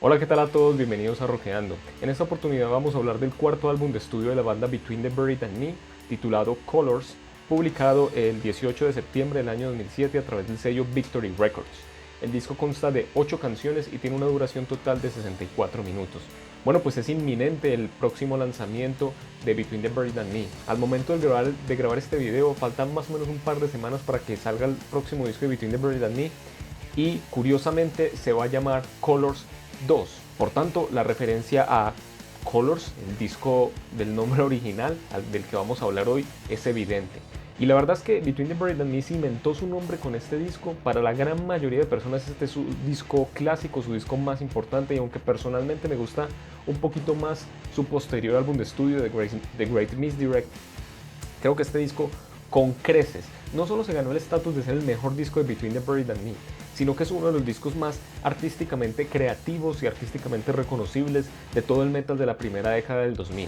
Hola, ¿qué tal a todos? Bienvenidos a Rockeando. En esta oportunidad vamos a hablar del cuarto álbum de estudio de la banda Between the Buried and Me, titulado Colors, publicado el 18 de septiembre del año 2007 a través del sello Victory Records. El disco consta de 8 canciones y tiene una duración total de 64 minutos. Bueno, pues es inminente el próximo lanzamiento de Between the Buried and Me. Al momento de grabar este video, faltan más o menos un par de semanas para que salga el próximo disco de Between the Buried and Me, y curiosamente se va a llamar Colors 2. Por tanto, la referencia a Colors, el disco del nombre original del que vamos a hablar hoy, es evidente. Y la verdad es que Between the Buried and Me se inventó su nombre con este disco. Para la gran mayoría de personas este es su disco clásico, su disco más importante, y aunque personalmente me gusta un poquito más su posterior álbum de estudio, The Great Misdirect, creo que este disco con creces no solo se ganó el estatus de ser el mejor disco de Between the Buried and Me, sino que es uno de los discos más artísticamente creativos y artísticamente reconocibles de todo el metal de la primera década del 2000.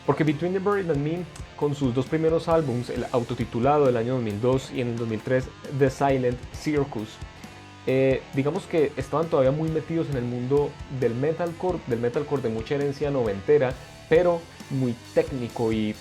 Porque Between the Buried and Me, con sus dos primeros álbums, el autotitulado del año 2002 y en el 2003 The Silent Circus, digamos que estaban todavía muy metidos en el mundo del metalcore de mucha herencia noventera, pero muy técnico y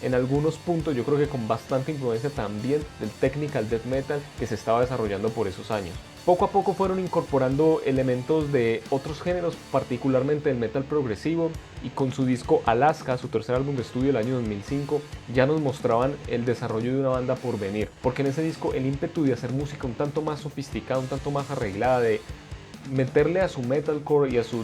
en algunos puntos yo creo que con bastante influencia también del technical death metal que se estaba desarrollando por esos años. Poco a poco fueron incorporando elementos de otros géneros, particularmente del metal progresivo, y con su disco Alaska, su tercer álbum de estudio del año 2005, ya nos mostraban el desarrollo de una banda por venir, porque en ese disco el ímpetu de hacer música un tanto más sofisticada, un tanto más arreglada, de meterle a su metalcore y a su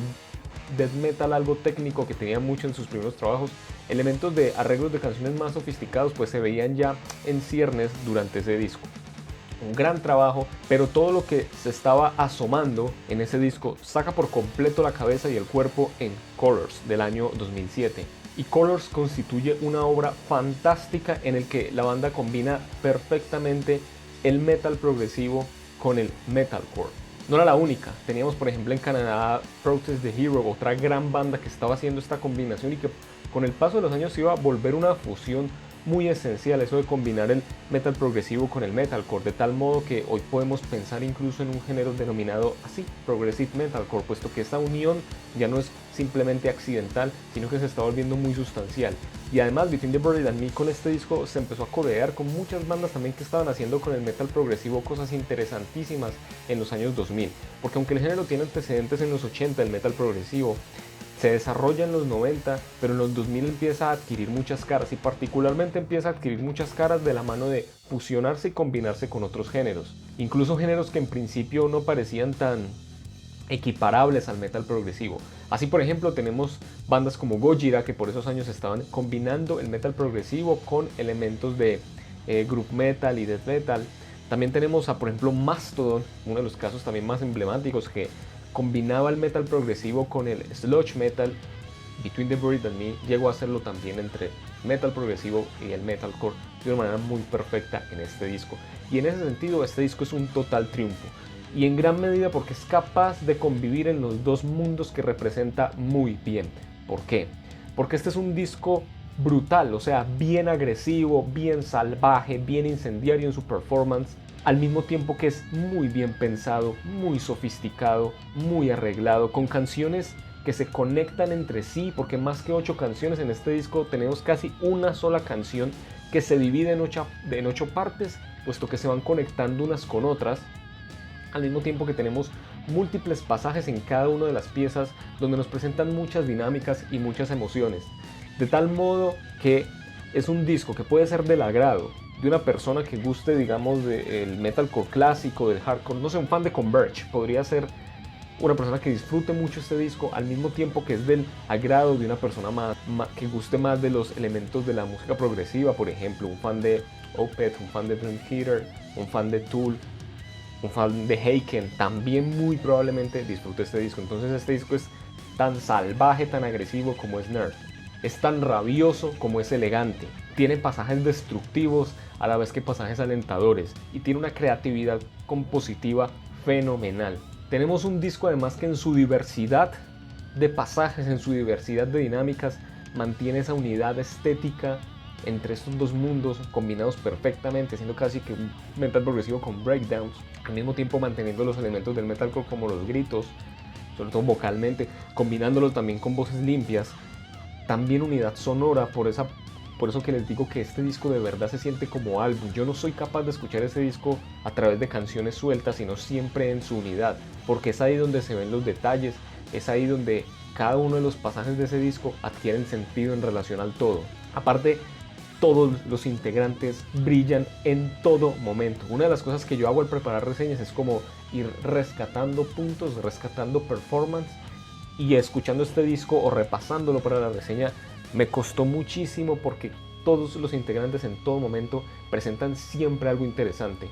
death metal algo técnico que tenía mucho en sus primeros trabajos, elementos de arreglos de canciones más sofisticados, pues se veían ya en ciernes durante ese disco. Un gran trabajo, pero todo lo que se estaba asomando en ese disco saca por completo la cabeza y el cuerpo en Colors del año 2007. Y Colors constituye una obra fantástica en el que la banda combina perfectamente el metal progresivo con el metalcore. No era la única, teníamos por ejemplo en Canadá Protest the Hero, otra gran banda que estaba haciendo esta combinación y que con el paso de los años iba a volver una fusión muy esencial, eso de combinar el metal progresivo con el metalcore, de tal modo que hoy podemos pensar incluso en un género denominado así, progressive metalcore, puesto que esta unión ya no es simplemente accidental, sino que se está volviendo muy sustancial. Y además Between the Buried and Me con este disco se empezó a codear con muchas bandas también que estaban haciendo con el metal progresivo cosas interesantísimas en los años 2000, porque aunque el género tiene antecedentes en los 80, el metal progresivo se desarrolla en los 90, pero en los 2000 empieza a adquirir muchas caras, y particularmente empieza a adquirir muchas caras de la mano de fusionarse y combinarse con otros géneros, incluso géneros que en principio no parecían tan equiparables al metal progresivo. Así por ejemplo tenemos bandas como Gojira, que por esos años estaban combinando el metal progresivo con elementos de groove metal y death metal. También tenemos a por ejemplo Mastodon, uno de los casos también más emblemáticos, que combinaba el metal progresivo con el sludge metal. Between the Buried and Me llegó a hacerlo también entre metal progresivo y el metalcore de una manera muy perfecta en este disco. Y en ese sentido este disco es un total triunfo, y en gran medida porque es capaz de convivir en los dos mundos que representa muy bien. ¿Por qué? Porque este es un disco brutal, o sea, bien agresivo, bien salvaje, bien incendiario en su performance, al mismo tiempo que es muy bien pensado, muy sofisticado, muy arreglado, con canciones que se conectan entre sí, porque más que 8 canciones en este disco tenemos casi una sola canción que se divide en 8 partes, puesto que se van conectando unas con otras, al mismo tiempo que tenemos múltiples pasajes en cada una de las piezas donde nos presentan muchas dinámicas y muchas emociones, de tal modo que es un disco que puede ser del agrado de una persona que guste, digamos, del metalcore clásico, del hardcore, no sé, un fan de Converge, podría ser una persona que disfrute mucho este disco, al mismo tiempo que es del agrado de una persona que guste más de los elementos de la música progresiva, por ejemplo, un fan de Opeth, un fan de Dream Theater, un fan de Tool, un fan de Haken, también muy probablemente disfrute este disco. Entonces este disco es tan salvaje, tan agresivo como es nerd, es tan rabioso como es elegante, tiene pasajes destructivos a la vez que pasajes alentadores, y tiene una creatividad compositiva fenomenal. Tenemos un disco además que en su diversidad de pasajes, en su diversidad de dinámicas, mantiene esa unidad estética entre estos dos mundos combinados perfectamente, siendo casi que un metal progresivo con breakdowns, al mismo tiempo manteniendo los elementos del metalcore como los gritos, sobre todo vocalmente, combinándolo también con voces limpias, también unidad sonora, por eso que les digo que este disco de verdad se siente como álbum. Yo no soy capaz de escuchar ese disco a través de canciones sueltas, sino siempre en su unidad, porque es ahí donde se ven los detalles, es ahí donde cada uno de los pasajes de ese disco adquieren sentido en relación al todo. Aparte, todos los integrantes brillan en todo momento. Una de las cosas que yo hago al preparar reseñas es como ir rescatando puntos, rescatando performance, y escuchando este disco o repasándolo para la reseña me costó muchísimo porque todos los integrantes en todo momento presentan siempre algo interesante.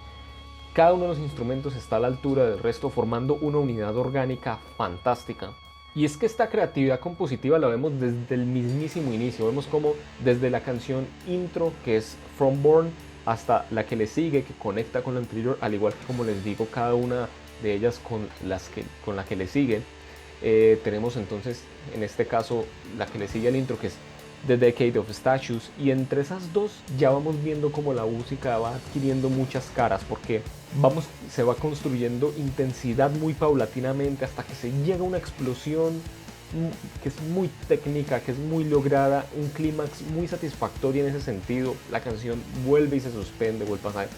Cada uno de los instrumentos está a la altura del resto, formando una unidad orgánica fantástica. Y es que esta creatividad compositiva la vemos desde el mismísimo inicio. Vemos como desde la canción intro, que es From Born, hasta la que le sigue, que conecta con la anterior, al igual que, como les digo, cada una de ellas con la que le sigue. Tenemos entonces, en este caso, la que le sigue al intro, que es The Decade of Statues, y entre esas dos ya vamos viendo cómo la música va adquiriendo muchas caras, porque se va construyendo intensidad muy paulatinamente hasta que se llega a una explosión que es muy técnica, que es muy lograda, un clímax muy satisfactorio en ese sentido. La canción vuelve y se suspende,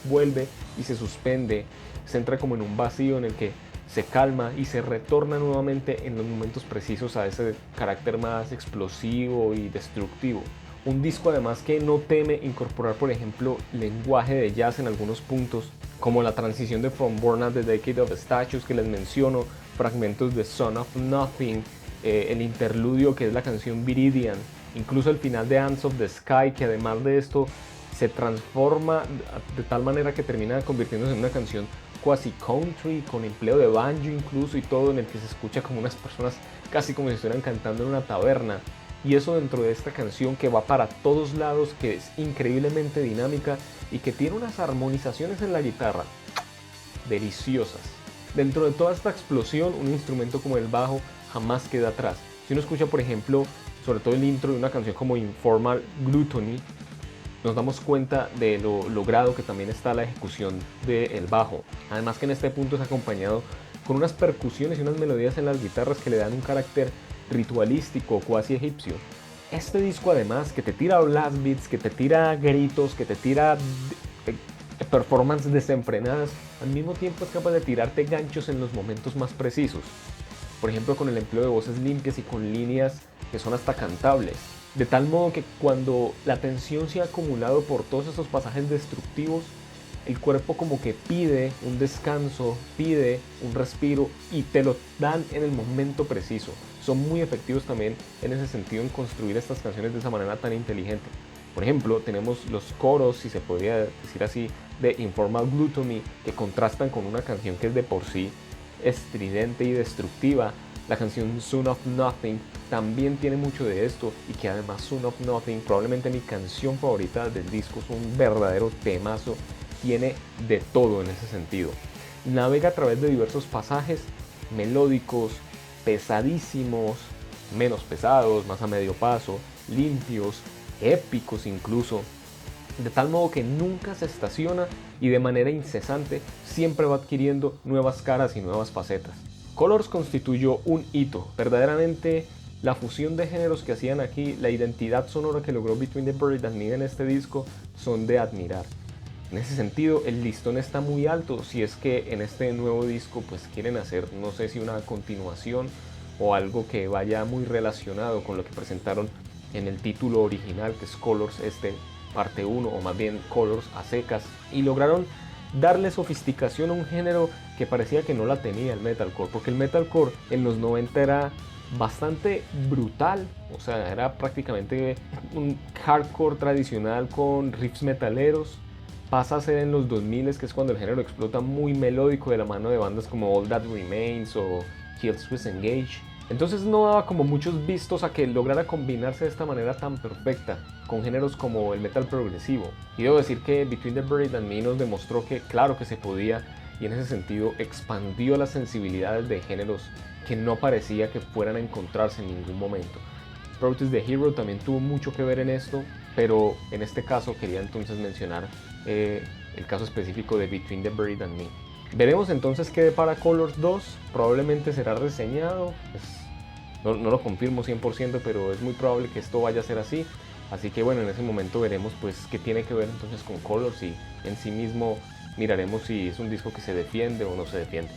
vuelve y se suspende, se entra como en un vacío en el que se calma y se retorna nuevamente en los momentos precisos a ese carácter más explosivo y destructivo. Un disco además que no teme incorporar, por ejemplo, lenguaje de jazz en algunos puntos, como la transición de From Born a The Decade of Statues que les menciono, fragmentos de Son of Nothing, el interludio que es la canción Viridian, incluso el final de Hands of the Sky, que además de esto se transforma de tal manera que termina convirtiéndose en una canción quasi country, con empleo de banjo incluso y todo, en el que se escucha como unas personas casi como si estuvieran cantando en una taberna. Y eso dentro de esta canción que va para todos lados, que es increíblemente dinámica y que tiene unas armonizaciones en la guitarra deliciosas. Dentro de toda esta explosión, un instrumento como el bajo jamás queda atrás. Si uno escucha, por ejemplo, sobre todo el intro de una canción como Informal Gluttony, nos damos cuenta de lo logrado que también está la ejecución del bajo. Además que en este punto es acompañado con unas percusiones y unas melodías en las guitarras que le dan un carácter ritualístico, cuasi egipcio. Este disco además que te tira blast beats, que te tira gritos, que te tira performances desenfrenadas, al mismo tiempo es capaz de tirarte ganchos en los momentos más precisos. Por ejemplo, con el empleo de voces limpias y con líneas que son hasta cantables. De tal modo que cuando la tensión se ha acumulado por todos esos pasajes destructivos, el cuerpo como que pide un descanso, pide un respiro y te lo dan en el momento preciso. Son muy efectivos también en ese sentido en construir estas canciones de esa manera tan inteligente. Por ejemplo, tenemos los coros, si se podría decir así, de Informal Gluttony, que contrastan con una canción que es de por sí estridente y destructiva. La canción Son of Nothing también tiene mucho de esto, y que además Son of Nothing, probablemente mi canción favorita del disco, es un verdadero temazo, tiene de todo en ese sentido. Navega a través de diversos pasajes melódicos, pesadísimos, menos pesados, más a medio paso, limpios, épicos incluso, de tal modo que nunca se estaciona y de manera incesante siempre va adquiriendo nuevas caras y nuevas facetas. Colors constituyó un hito, verdaderamente la fusión de géneros que hacían aquí, la identidad sonora que logró Between the Buried and Me en este disco son de admirar. En ese sentido, el listón está muy alto, si es que en este nuevo disco pues quieren hacer, no sé si una continuación o algo que vaya muy relacionado con lo que presentaron en el título original, que es Colors, parte 1, o más bien Colors a secas, y lograron darle sofisticación a un género que parecía que no la tenía el metalcore, porque el metalcore en los 90 era bastante brutal, o sea, era prácticamente un hardcore tradicional con riffs metaleros. Pasa a ser en los 2000, que es cuando el género explota, muy melódico de la mano de bandas como All That Remains o Killswitch Engage. Entonces no daba como muchos vistos a que lograra combinarse de esta manera tan perfecta con géneros como el metal progresivo. Y debo decir que Between the Buried and Me nos demostró que claro que se podía, y en ese sentido expandió las sensibilidades de géneros que no parecía que fueran a encontrarse en ningún momento. Protest the Hero también tuvo mucho que ver en esto, pero en este caso quería entonces mencionar el caso específico de Between the Buried and Me. Veremos entonces qué depara Colors 2, probablemente será reseñado, no lo confirmo 100%, pero es muy probable que esto vaya a ser así. Así que bueno, en ese momento veremos pues qué tiene que ver entonces con Colors y en sí mismo miraremos si es un disco que se defiende o no se defiende.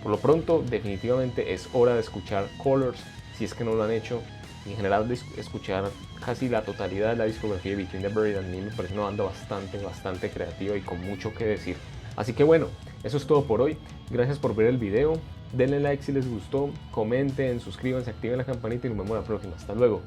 Por lo pronto, definitivamente es hora de escuchar Colors, si es que no lo han hecho. En general, de escuchar casi la totalidad de la discografía de Between the Buried and Me me parece una banda bastante creativa y con mucho que decir. Así que bueno, eso es todo por hoy. Gracias por ver el video. Denle like si les gustó, comenten, suscríbanse, activen la campanita y nos vemos la próxima. Hasta luego.